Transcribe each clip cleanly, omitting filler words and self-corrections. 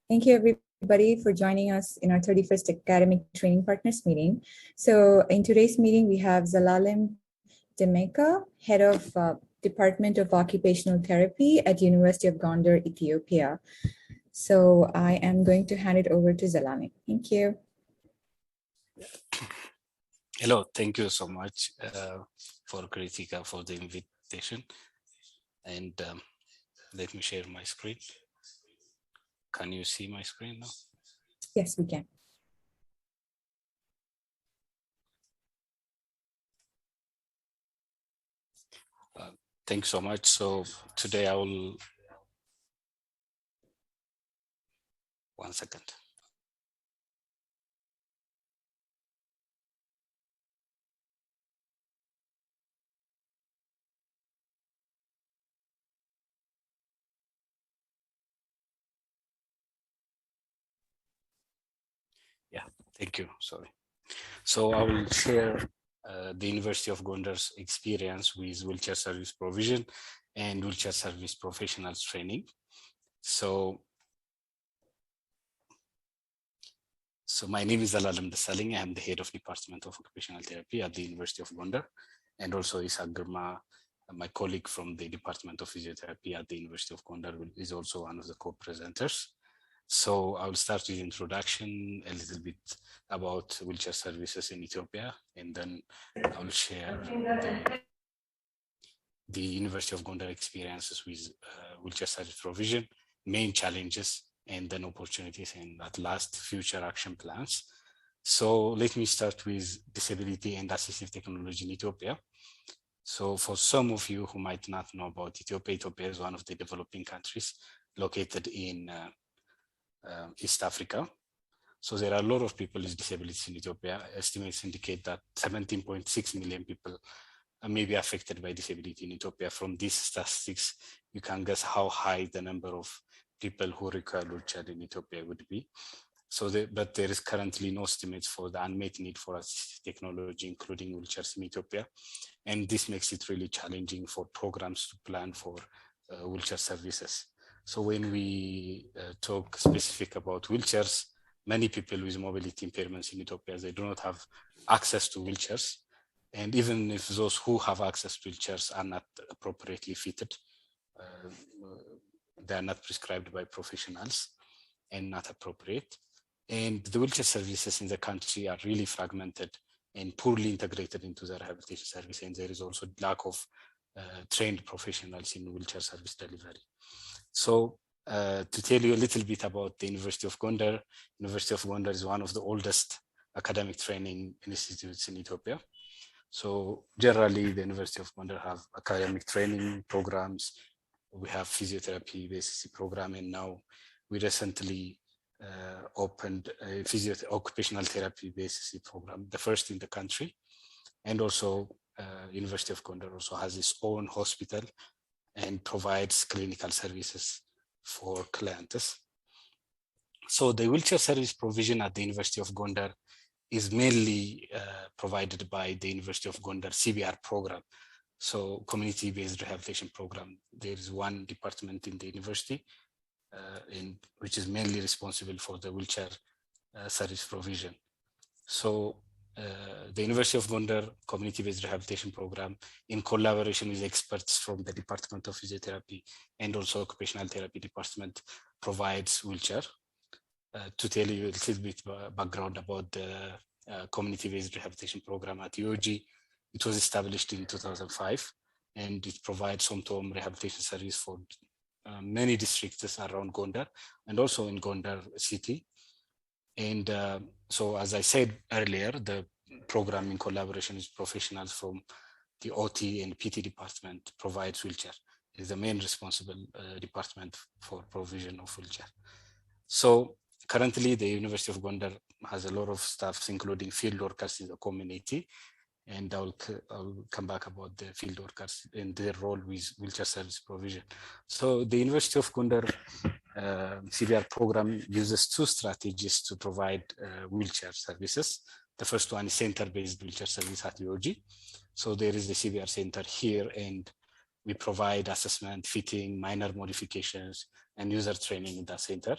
Thank you, everybody, for joining us in our 31st Academic Training Partners meeting. So in today's meeting, we have Zelalem Demeke, Head of Department of Occupational Therapy at University of Gondar, Ethiopia. So I am going to hand it over to Zelalem. Thank you. Hello, thank you so much for Kritika for the invitation. And let me share my screen. Can you see my screen now? Yes, we can. Thanks so much. So today I will, one second. Yeah, thank you, sorry. So I will share the University of Gondar's experience with wheelchair service provision and wheelchair service professionals training. So my name is Zelalem Dessalegn. I am the head of Department of Occupational Therapy at the University of Gondar, and also Yisak, Girma, my colleague from the Department of Physiotherapy at the University of Gondar, is also one of the co-presenters. So I will start with introduction, a little bit about wheelchair services in Ethiopia, and then I will share the University of Gondar experiences with wheelchair service provision, main challenges, and then opportunities, and at last, future action plans. So let me start with disability and assistive technology in Ethiopia. So for some of you who might not know about Ethiopia, Ethiopia is one of the developing countries located in East Africa. So there are a lot of people with disabilities in Ethiopia. Estimates indicate that 17.6 million people may be affected by disability in Ethiopia. From these statistics, you can guess how high the number of people who require wheelchair in Ethiopia would be. So, but there is currently no estimates for the unmet need for assistive technology, including wheelchairs in Ethiopia. And this makes it really challenging for programs to plan for wheelchair services. So when we talk specific about wheelchairs, many people with mobility impairments in Ethiopia, they do not have access to wheelchairs. And even if those who have access to wheelchairs are not appropriately fitted, they are not prescribed by professionals and not appropriate. And the wheelchair services in the country are really fragmented and poorly integrated into the rehabilitation service. And there is also lack of trained professionals in wheelchair service delivery. So to tell you a little bit about the University of Gondar, University of Gondar is one of the oldest academic training institutes in Ethiopia. So generally, the University of Gondar have academic training programs. We have physiotherapy BSc program, and now we recently opened a occupational therapy BSc program, the first in the country. And also University of Gondar also has its own hospital and provides clinical services for clients. So the wheelchair service provision at the University of Gondar is mainly provided by the University of Gondar CBR program. So community-based rehabilitation program. There is one department in the university which is mainly responsible for the wheelchair service provision. So the University of Gondar community-based rehabilitation program, in collaboration with experts from the Department of Physiotherapy and also Occupational Therapy Department, provides wheelchair. To tell you a little bit background about the community-based rehabilitation program at UOG, it was established in 2005, and it provides home-to-home rehabilitation service for many districts around Gondar and also in Gondar city. And so, as I said earlier, the program in collaboration with professionals from the OT and PT department provides wheelchair. It is the main responsible department for provision of wheelchair. So currently, the University of Gondar has a lot of staffs, including field workers in the community. And I'll come back about the field workers and their role with wheelchair service provision. So the University of Gondar CBR program uses two strategies to provide wheelchair services. The first one is center-based wheelchair service at UOG. So there is the CBR center here, and we provide assessment, fitting, minor modifications, and user training in that center.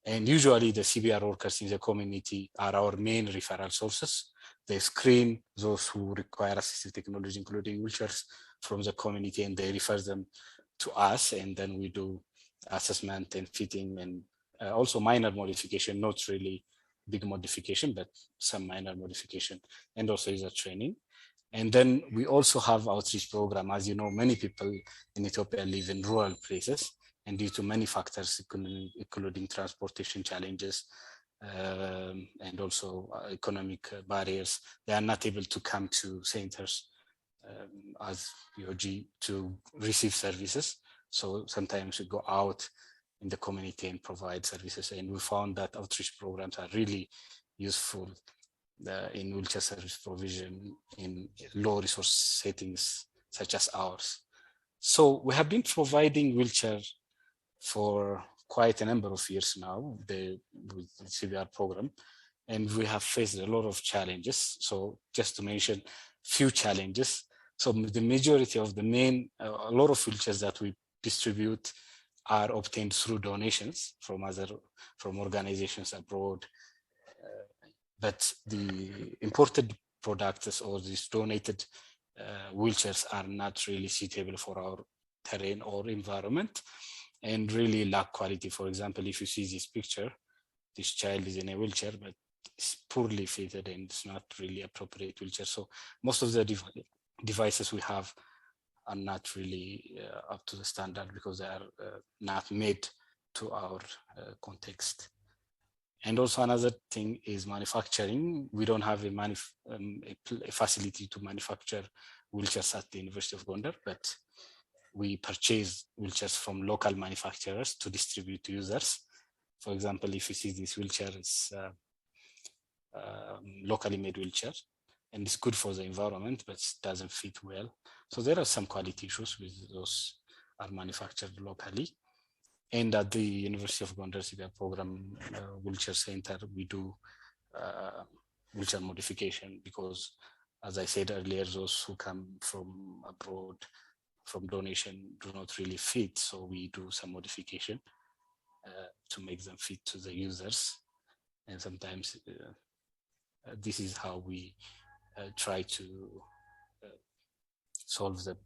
And usually the CPR workers in the community are our main referral sources. They screen those who require assistive technology, including wheelchairs, from the community, and they refer them to us, and then we do assessment and fitting, and also minor modification, not really big modification, but some minor modification, and also user training. And then we also have outreach program. As you know, many people in Ethiopia live in rural places, and due to many factors, including transportation challenges, and also economic barriers, they are not able to come to centers as UOG to receive services. So sometimes we go out in the community and provide services. And we found that outreach programs are really useful in wheelchair service provision in low resource settings such as ours. So we have been providing wheelchair for quite a number of years now with the CPR program, and we have faced a lot of challenges. So just to mention few challenges. So the majority of the a lot of wheelchairs that we distribute are obtained through donations from organizations abroad. But the imported products or these donated wheelchairs are not really suitable for our terrain or environment, and really lack quality. For example, if you see this picture, this child is in a wheelchair, but it's poorly fitted and it's not really appropriate wheelchair. So most of the devices we have are not really up to the standard because they are not made to our context. And also another thing is manufacturing. We don't have a facility to manufacture wheelchairs at the University of Gondar, but we purchase wheelchairs from local manufacturers to distribute to users. For example, if you see this wheelchair, it's locally made wheelchair, and it's good for the environment, but it doesn't fit well. So there are some quality issues with those are manufactured locally. And at the University of Gondar CPR program wheelchair center, we do wheelchair modification because, as I said earlier, those who come from abroad from donation do not really fit. So we do some modification to make them fit to the users. And sometimes this is how we try to solve the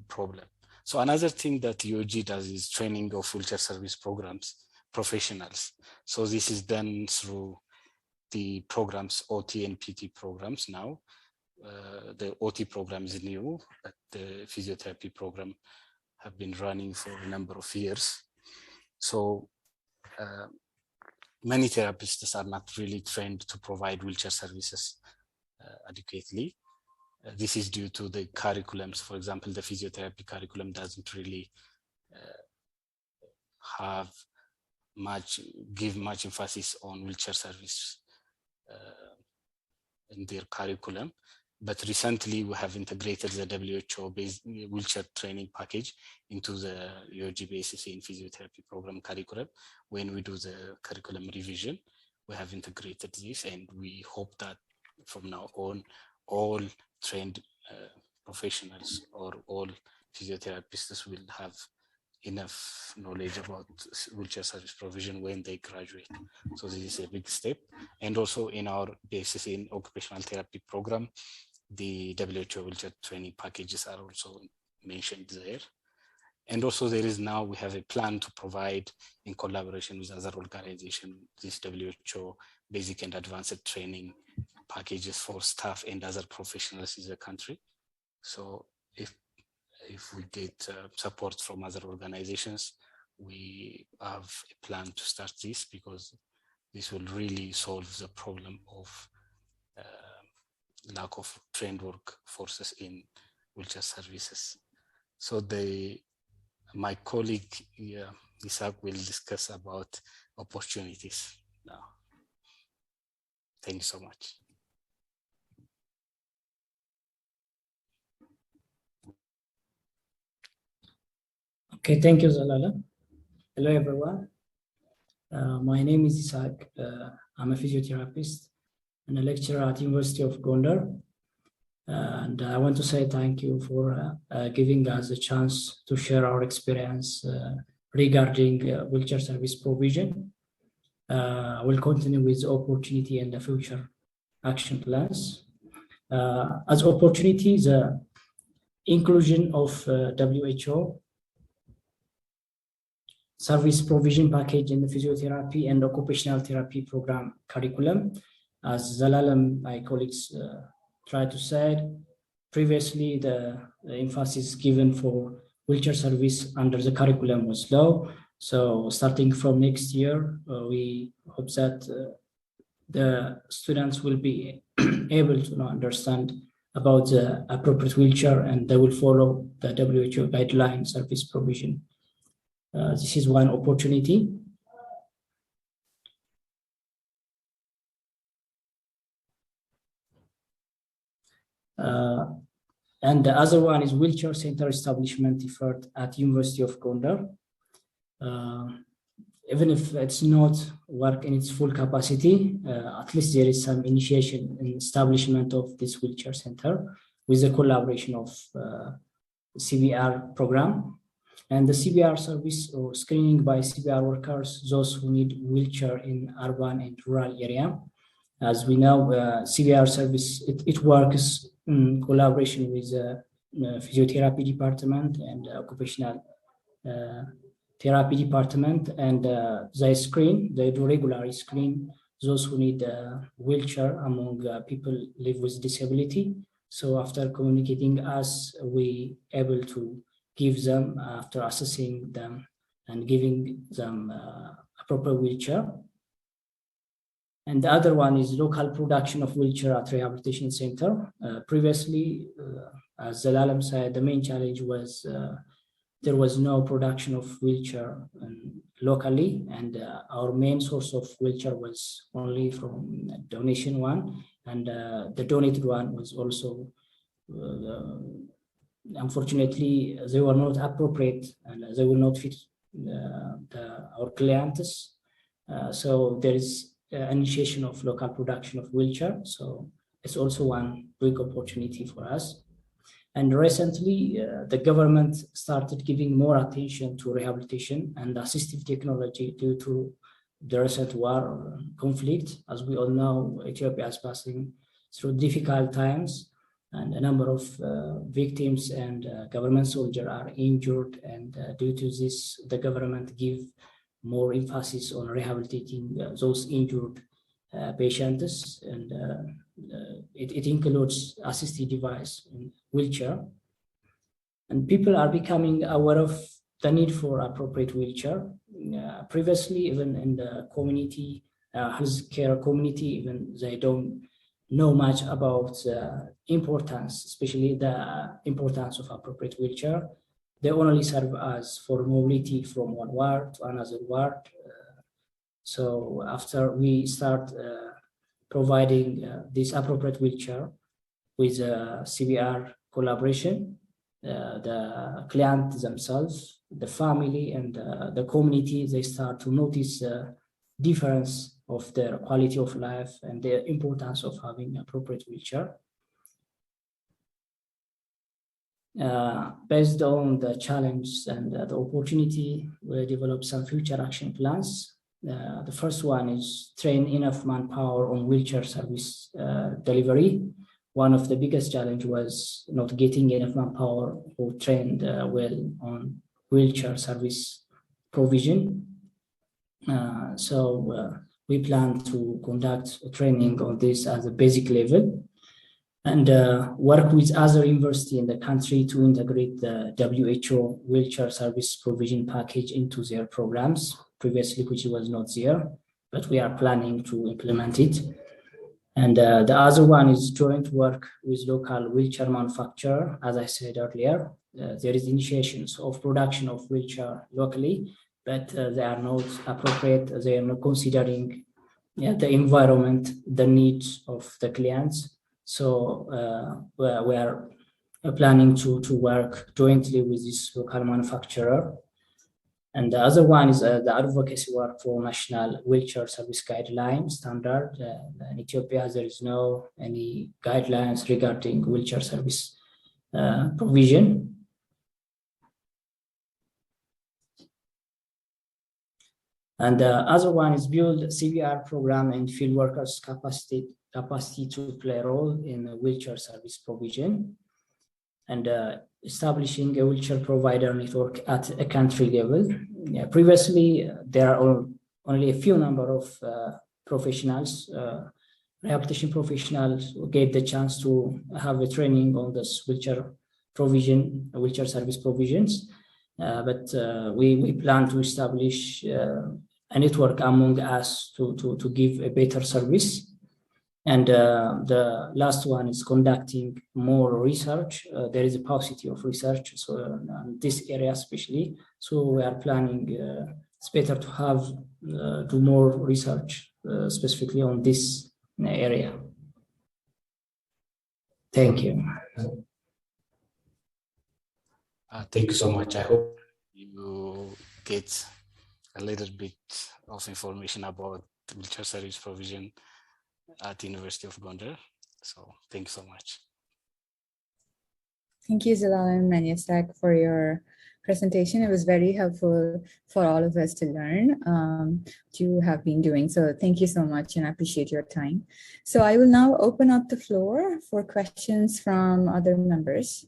problem. So another thing that UOG does is training of wheelchair service programs professionals. So this is done through the programs, OT and PT programs now. The OT program is new, but the physiotherapy program have been running for a number of years. So many therapists are not really trained to provide wheelchair services adequately. This is due to the curriculums. For example, the physiotherapy curriculum doesn't really give much emphasis on wheelchair service in their curriculum. But recently we have integrated the WHO-based wheelchair training package into the UOG BSc in physiotherapy program curriculum. When we do the curriculum revision, we have integrated this, and we hope that from now on, all trained professionals or all physiotherapists will have enough knowledge about wheelchair service provision when they graduate. So this is a big step. And also in our BSc in occupational therapy program, the WHO wheelchair training packages are also mentioned there. And also we have a plan to provide, in collaboration with other organizations, this WHO basic and advanced training packages for staff and other professionals in the country. So if we get support from other organizations, we have a plan to start this, because this will really solve the problem of lack of trained workforces in wheelchair services. So my colleague Yisak will discuss about opportunities now. Thank you so much. Okay, thank you, Zelalem. Hello, everyone. My name is Yisak. I'm a physiotherapist and a lecturer at University of Gondar. And I want to say thank you for giving us a chance to share our experience regarding wheelchair service provision. We'll continue with opportunity and the future action plans. As opportunity, the inclusion of WHO service provision package in the physiotherapy and occupational therapy program curriculum. As Zelalem, my colleagues tried to say, previously the emphasis given for wheelchair service under the curriculum was low. So starting from next year, we hope that the students will be able to understand about the appropriate wheelchair and they will follow the WHO guideline service provision. This is one opportunity. And the other one is wheelchair center establishment effort at University of Gondar. Even if it's not work in its full capacity, at least there is some initiation in establishment of this wheelchair center with the collaboration of CBR program. And the CBR service or screening by CBR workers, those who need wheelchair in urban and rural area. As we know, CBR service, it works in collaboration with the physiotherapy department and occupational therapy department, and they do regularly screen those who need a wheelchair among people live with disability. So after communicating us, we able to give them, after assessing them and giving them a proper wheelchair. And the other one is local production of wheelchair at rehabilitation center. Previously, as Zelalem said, the main challenge was there was no production of wheelchair locally, and our main source of wheelchair was only from donation one, and the donated one was also unfortunately they were not appropriate and they will not fit our clients. So there is initiation of local production of wheelchair, so it's also one big opportunity for us. And recently, the government started giving more attention to rehabilitation and assistive technology due to the recent war conflict. As we all know, Ethiopia is passing through difficult times, and a number of victims and government soldiers are injured. And due to this, the government give more emphasis on rehabilitating those injured patients, and it includes assistive device and wheelchair. And people are becoming aware of the need for appropriate wheelchair. Previously, even in the community, healthcare community, even they don't know much about the importance, especially the importance of appropriate wheelchair. They only serve as for mobility from one ward to another ward. So after we start providing this appropriate wheelchair with CBR collaboration, the client themselves, the family, and the community, they start to notice the difference of their quality of life and the importance of having appropriate wheelchair. Based on the challenge and the opportunity, we develop some future action plans. The first one is train enough manpower on wheelchair service delivery. One of the biggest challenge was not getting enough manpower who trained well on wheelchair service provision. So we plan to conduct a training on this at the basic level, and work with other universities in the country to integrate the WHO wheelchair service provision package into their programs, previously which was not there, but we are planning to implement it. And the other one is joint work with local wheelchair manufacturer. As I said earlier, there is initiations of production of wheelchair locally, but they are not appropriate. They are not considering the environment, the needs of the clients. So we are planning to work jointly with this local manufacturer. And the other one is the advocacy work for national wheelchair service guideline standard. In Ethiopia, there is no any guidelines regarding wheelchair service provision. And the other one is build CBR program and field workers capacity to play a role in wheelchair service provision, and establishing a wheelchair provider network at a country level. Yeah, previously, there are only a few number of professionals, rehabilitation professionals who get the chance to have a training on this wheelchair service provisions. But we plan to establish a network among us to give a better service. And the last one is conducting more research. There is a paucity of research, so in this area especially. So we are planning, it's better to have do more research specifically on this area. Thank you. Thank you so much. I hope you get a little bit of information about wheelchair service provision at the University of Gondar. So thank you so much. Thank you, Zelalem and Yisak, for your presentation. It was very helpful for all of us to learn what you have been doing. So thank you so much, and I appreciate your time. So I will now open up the floor for questions from other members.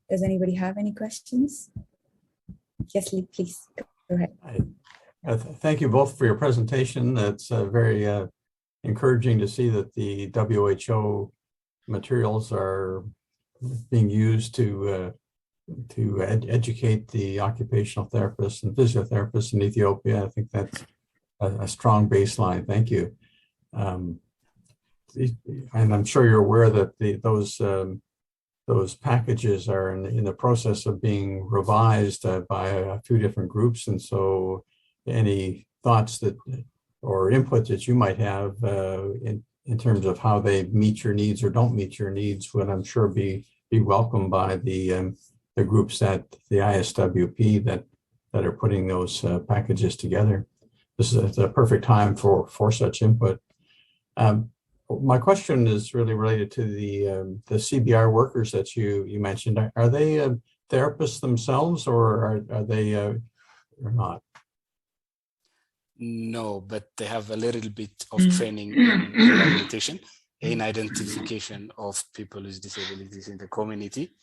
Does anybody have any questions? Yes, Lee, please go ahead. Thank you both for your presentation. It's very encouraging to see that the WHO materials are being used to educate the occupational therapists and physiotherapists in Ethiopia. I think that's a strong baseline. Thank you. And I'm sure you're aware that those packages are in the process of being revised by a few different groups. And so any thoughts that or input that you might have in terms of how they meet your needs or don't meet your needs would, I'm sure, be welcomed by the groups at the ISWP that are putting those packages together. This is a perfect time for such input. My question is really related to the CBR workers that you mentioned. Are they therapists themselves, or are they or not? No, but they have a little bit of training in rehabilitation and identification of people with disabilities in the community,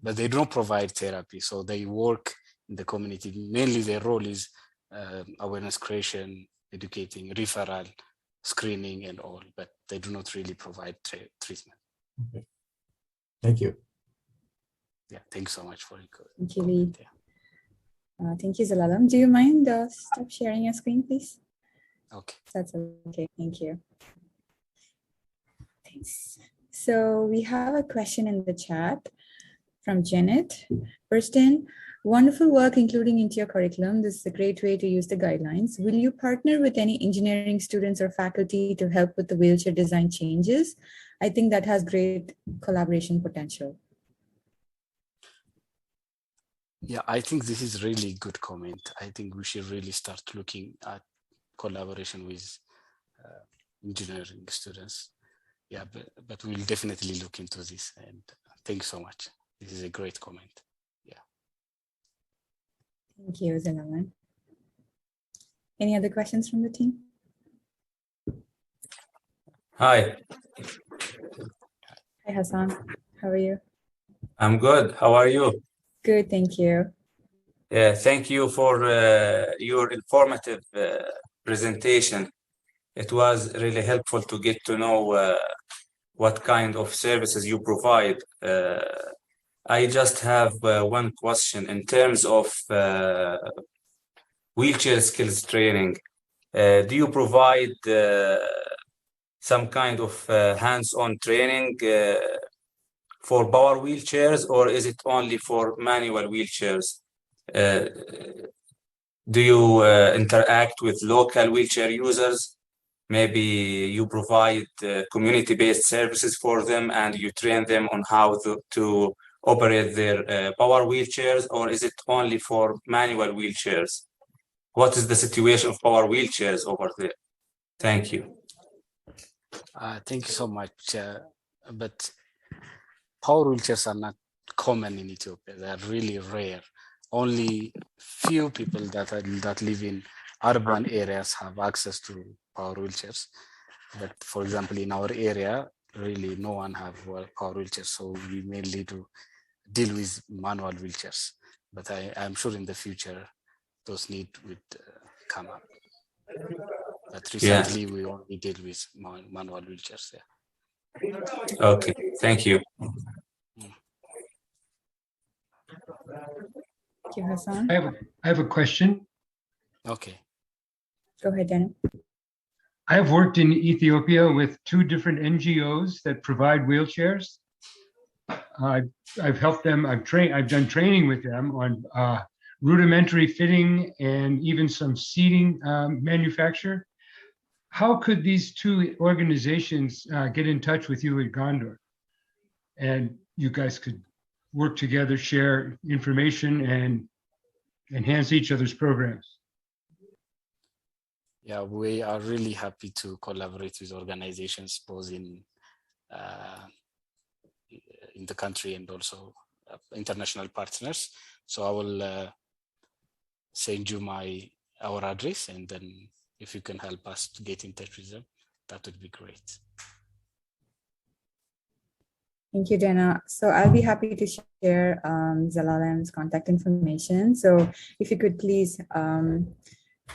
but they don't provide therapy. So they work in the community. Mainly their role is awareness creation, educating, referral, screening and all, but they do not really provide treatment. Okay. Thank you. Yeah, thanks so much for your Thank you, Lee. Thank you, Zelalem. Do you mind stop sharing your screen, please? Okay. That's okay. Thank you. Thanks. So we have a question in the chat from Janet Burston. Wonderful work including into your curriculum. This is a great way to use the guidelines. Will you partner with any engineering students or faculty to help with the wheelchair design changes? I think that has great collaboration potential. Yeah, I think this is really good comment. I think we should really start looking at collaboration with engineering students. Yeah, but we'll definitely look into this, and thanks so much. This is a great comment. Yeah. Thank you, Zelalem. Any other questions from the team? Hi. Hi, Hassan. How are you? I'm good. How are you? Good, thank you. Thank you for your informative presentation. It was really helpful to get to know what kind of services you provide. I just have one question in terms of wheelchair skills training. Do you provide some kind of hands-on training for power wheelchairs, or is it only for manual wheelchairs? Do you interact with local wheelchair users? Maybe you provide community-based services for them and you train them on how to operate their power wheelchairs, or is it only for manual wheelchairs? What is the situation of power wheelchairs over there? Thank you. Thank you so much. But power wheelchairs are not common in Ethiopia. They are really rare. Only few people that live in urban areas have access to power wheelchairs. But for example, in our area, really no one have power wheelchairs. So we mainly do deal with manual wheelchairs. But I'm sure in the future, those need would come up. But recently we only deal with manual wheelchairs. Yeah. Okay, thank you. Thank you, Hassan. I have a question. Okay. Go ahead, Dana. I have worked in Ethiopia with 2 different NGOs that provide wheelchairs. I've helped them. I've done training with them on rudimentary fitting and even some seating manufacture. How could these 2 organizations get in touch with you at Gondar? And you guys could work together, share information, and enhance each other's programs. Yeah, we are really happy to collaborate with organizations both in the country and also international partners. So I will send you our address, and then if you can help us to get in touch with them, that would be great. Thank you, Dana. So I'll be happy to share Zelalem's contact information. So if you could please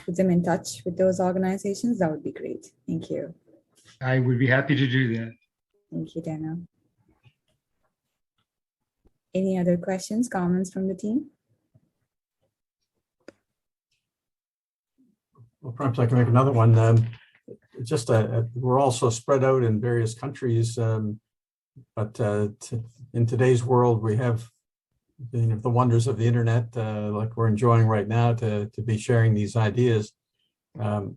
put them in touch with those organizations, that would be great. Thank you. I would be happy to do that. Thank you, Dana. Any other questions, comments from the team? Well, perhaps I can make another one. We're also spread out in various countries, but in today's world, we have the wonders of the internet, like we're enjoying right now, to be sharing these ideas. And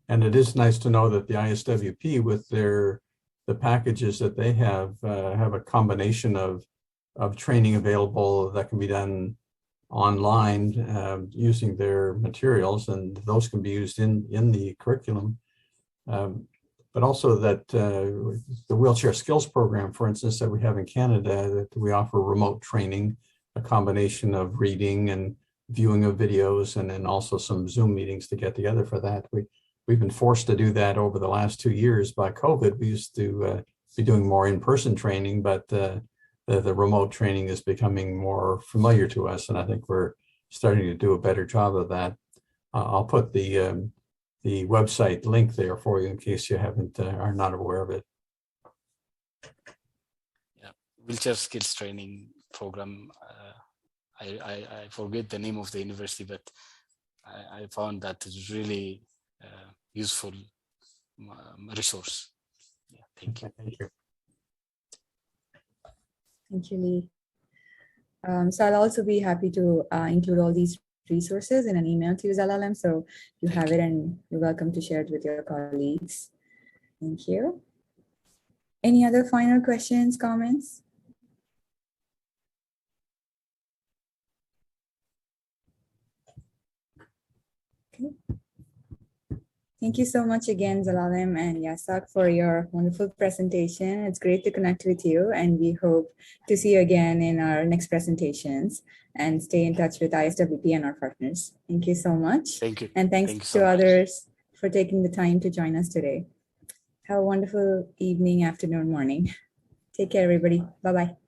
it is nice to know that the ISWP, with the packages that they have a combination of training available that can be done online using their materials, and those can be used in the curriculum. But also that the wheelchair skills program, for instance, that we have in Canada, that we offer remote training, a combination of reading and viewing of videos, and then also some Zoom meetings to get together for that. We've been forced to do that over the last 2 years by COVID. We used to be doing more in-person training, but the remote training is becoming more familiar to us, and I think we're starting to do a better job of that. I'll put the website link there for you in case you are not aware of it. Yeah, wheelchair skills training program. I forget the name of the university, but I found that it's really useful resource. Yeah, thank you. Thank you. Thank you, Lee. So I'll also be happy to include all these resources in an email to you, Zelalem, so you have it and you're welcome to share it with your colleagues. Thank you. Any other final questions, comments? Okay. Thank you so much again, Zelalem and Yisak, for your wonderful presentation. It's great to connect with you, and we hope to see you again in our next presentations and stay in touch with ISWP and our partners. Thank you so much. Thank you. And thanks Thank you so to much. others for taking the time to join us today. Have a wonderful evening, afternoon, morning. Take care, everybody. Bye-bye.